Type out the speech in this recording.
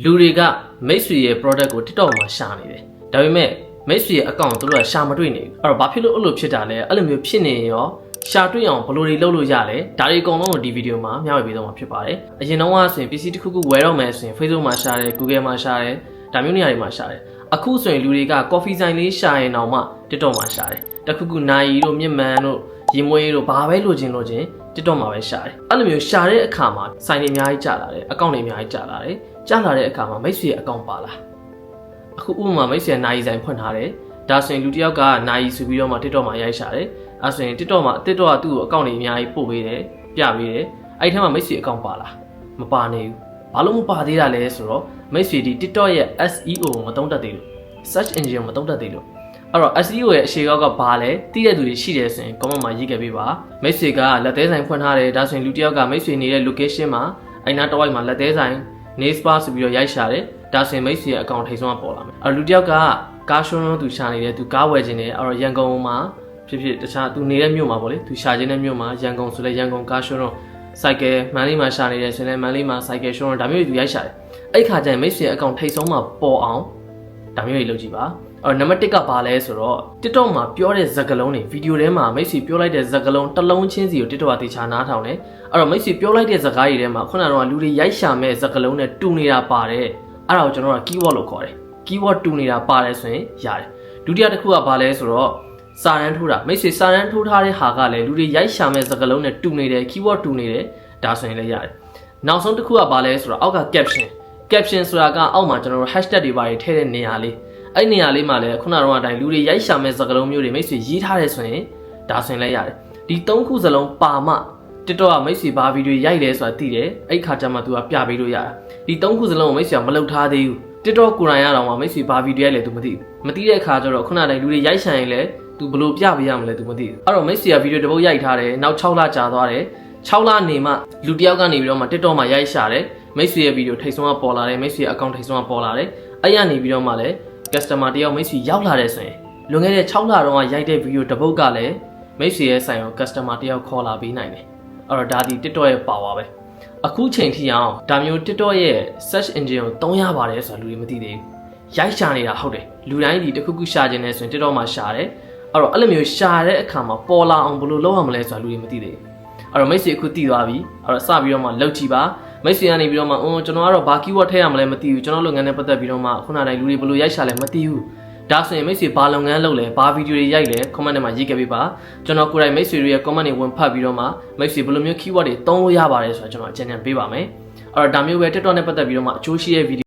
လူတွေကမိတ်ဆွေရဲ့ product ကို TikTok မှာရှာနေတယ်ဒါပေမဲ့မိတ်ဆွေရဲ့ account တို့ကရှာမတွေ့နေဘူးအဲ့တော့ဘာဖြစ်လို့အဲ့လိုဖြစ်တာလဲအဲ့လိုမျိုးဖြစ်နေရောရှာတွေ့အောင်ဘယ်လိုတွေလုပ်လို့ရလဲဒါတွေအကုန်လုံးကိုဒီဗီဒီယိုမှာမျှဝေပေးသွားမှာဖြစ်ပါတယ်အရင်တော့ဆိုရင် PC တစ်ခုခုဝယ်တော့မယ်ဆိုရင် Facebook မှာရှာတယ် Google မှာရှာတယ်ဒါမျိုးနေရာတွေမှာရှာတယ်အခုဆိုရင်လူတွေက coffee ဆိုင်လေးရှာရင်တော့မှ TikTok မှာရှာတယ်တခုခုနိုင်တို့မြင့်မှန်တို့ရင်မွေးတို့ဘာပဲလိုချင်TikTok မှာပဲရှာတယ်အဲ့လိုမျိုးရှာတဲ့အခါမှာဆိုင်တွေအများကြီးကြာလာတယ် account တွေအများကြီးကြာလာတယ်ကြာလာတဲ့အခါမှာမိတ်ဆွေရဲ့ account ပါလာအခုဥပမာမိတ်ဆွေနိုင်ဆိုင်ဖွင့်ထားတယ်ဒါဆိုရင်လူတစ်ယောက်ကနိုင်ဆိုပြီးတော့မှ TikTok မှာရိုက်ရှာတယ်အဲ့ဆိုရင် TikTok ကသူ့ကို account တွေအများကြီးပို့ပေးတယ်ပြပေးတယ်အဲ့ထက်မှမိတ်ဆွေ account ပါလာမပါနေဘူးဘာလို့မပါသေးတာလဲဆိုတော့မိတ်ဆွေဒီ TikTok ရဲ့ SEO ကိုမသုံးတတ်သေးလို့ search engine ကိုမသုံးတတ်သေးလို့အဲ့တော့ SEO ရဲ့အရှိကောက်ကဘာလဲသိတဲ့သူတွေရှိတယ်ဆိုရင် comment မှာရေးခဲ့ပေးပါမိတ်ဆွေကလက်သေးဆိုင်ဖွင့်ထားတယ်ဒါဆိုရင်လူတစ်ယောက်ကမိတ်ဆွေနေတဲ့ location မှာအိုင်နာတစ်ဝိုက်မှာလက်သေးဆိုင် နေစပါဆိုပြီးတော့ရိုက်ရှာတယ်ဒါဆိုရင်မိတ်ဆွေရဲ့ account ထိပ်ဆုံးကပေါ်လာမယ်အဲ့လူတစ်ယောက်ကကားရှုံးသူရှာနေတယ်သူကားဝယ်ခြင်းတယ်အဲ့တော့ရန်ကုန်မှာဖြစ်တခြားသူနေတဲ့မြို့မှာပေါ့လေသူရှာခြင်းတဲ့မြို့မှာရန်ကုန်ဆိုလဲရန်ကုန်ကားရှုံးတော့စိုက်ကယ်မန်လေးမှာရှာနေတယ်ဆိုရင်လည်းမန်လေးမှာစိုက်ကယ်ရှုံးတော့ဒါမျိုးတွေသူရိုက်ရှာတယ်အဲ့ခါကျရင်မိတ်ဆွေရဲ့ account ထိပ်ဆုံးမှာပေါ်အောင်ဒါမျိုးတွေလုပ်ကြည့်ပါအဲ့နံပါတ်1ကဘာလဲဆိုတော့ TikTok မှာပြောတဲ့စကားလုံးတွေဗီဒီယိုထဲမှာမိတ်ဆွေပြောလိုက်တဲ့စကားလုံးတစ်လုံးချင်းစီကို TikTok ကတေချာနားထောင်တယ်အဲ့တော့မိတ်ဆွေပြောလိုက်တဲ့စကားတွေထဲမှာခုနကတော့လူတွေရိုက်ရှာမဲ့စကားလုံးနဲ့တူနေတာပါတယ်အဲ့ဒါကိုကျွန်တော်က keyword လို့ခေါ်တယ် keyword တူနေတာပါတယ်ဆိုရင်ရတယ်ဒုတိယတစ်ခုကဘာလဲဆိုတော့စာရန်ထိုးတာမိတ်ဆွေစာရန်ထိုးထားတဲ့ဟာကလည်းလူတွေရိုက်ရှာမဲ့စကားလုံးနဲ့တူနေတယ် keyword တူနေတယ်ဒါဆိုရင်လည်းရတယ်နောက်ဆုံးတစ်ခုကဘာလဲဆိုတော့အောက်က caption ဆိုတာကအောက်မှာကျွန်တော်တို့ hashtag တွေပါထည့်တဲ့နေရာလေးအဲ့နေရာလေးမှာလည်းခုနကတော့အတိုင်းလူတွေရိုက်ရှာမဲ့စကားလုံးမျိုးတွေမိတ်ဆွေရေးထားတယ်ဆိုရင်ဒါဆိုရင်လည်းရတယ်ဒီ၃ခုစလုံးပါမှ TikTok ကမိတ်ဆွေဘာဗီဒီယိုရိုက်လဲဆိုတာသိတယ်အဲ့ခါကျမှ तू ကပြပေးလို့ရတာဒီ၃ခုစလုံးကိုမိတ်ဆွေကမလုပ်ထားသေးဘူး TikTok ကိုယ်တိုင်ရတော့မှမိတ်ဆွေဘာဗီဒီယိုရိုက်လဲ तू မသိဘူးမသိတဲ့အခါကျတော့ခုနတိုင်းလူတွေရိုက်ရှာရင်လည်း तू ဘယ်လိုပြပေးရမလဲ तू မသိဘူးအဲ့တော့မိတ်ဆွေကဗီဒီယိုတစ်ပုတ်ရိုက်ထားတယ်နောက်6လကြာသွားတယ်6လနေမှလူတစ်ယောက်ကနေပြီးတော့မှ TikTok မှာရိုက်ရှာတယ်မိတ်ဆွေရဲ့ဗီဒီယိုထိပ်ဆုံးကပေါ်လာတယ်မိတ်ဆွေရဲ့ account ထိပ်ဆုံးကပေါ်လာတယ်အဲ့ရနေပြီးတော့မှလည်းcustomer တယောက်မိတ်ဆွေရောက်လာတယ်ဆိုရင်လွန်ခဲ့တဲ့6လတုန်းကရိုက်တဲ့ဗီဒီယိုတစ်ပုတ်ကလည်းမိတ်ဆွေရဲ့ဆိုင်ကို customer တယောက်ခေါ်လာပေးနိုင်တယ်အဲ့တော့ဒါဒီ TikTok ရဲ့ power ပဲအခုချိန်ထိအောင်ဒါမျိုး TikTok ရဲ့ search engine ကိုသုံးရပါတယ်ဆိုတာလူတွေမသိသေးဘူးရိုက်ရှာနေတာဟုတ်တယ်လူတိုင်းဒီတစ်ခုခုရှာခြင်းနဲ့ဆိုရင် TikTok မှာရှာတယ်အဲ့တော့အဲ့လိုမျိုးရှာတဲ့အခါမှာပေါ်လာအောင်ဘယ်လိုလုပ်ရမလဲဆိုတာလူတွေမသိသေးဘူးအဲ့တော့မိတ်ဆွေအခုသိသွားပြီအဲ့တော့စပြီးတော့မှလုပ်ကြည့်ပါမိတ်ဆွေကနေပြီးတော့မှကျွန်တော်ကတော့ဘာ keyword ထည့်ရမလဲမသိဘူးကျွန်တော်လုပ်ငန်းနဲ့ပတ်သက်ပြီးတော့မှခုနတိုင်းလူတွေဘယ်လိုရိုက်ရှာလဲမသိဘူးဒါဆိုရင်မိတ်ဆွေဘာလုပ်ငန်းလုပ်လဲဘာဗီဒီယိုတွေရိုက်လဲ comment ထဲမှာရေးခဲ့ပေးပါကျွန်တော်ကိုယ်တိုင်မိတ်ဆွေတွေရဲ့ comment တွေဝင်ဖတ်ပြီးတော့မှမိတ်ဆွေဘယ်လိုမျိုး keyword တွေသုံးလို့ရပါတယ်ဆိုတာကျွန်တော်အကြံဉာဏ်ပေးပါမယ်အဲ့တော့ဒါမျိုးပဲ TikTok နဲ့ပတ်သက်ပြီးတော့မှအကျိုးရှိတဲ့ဗီဒီယို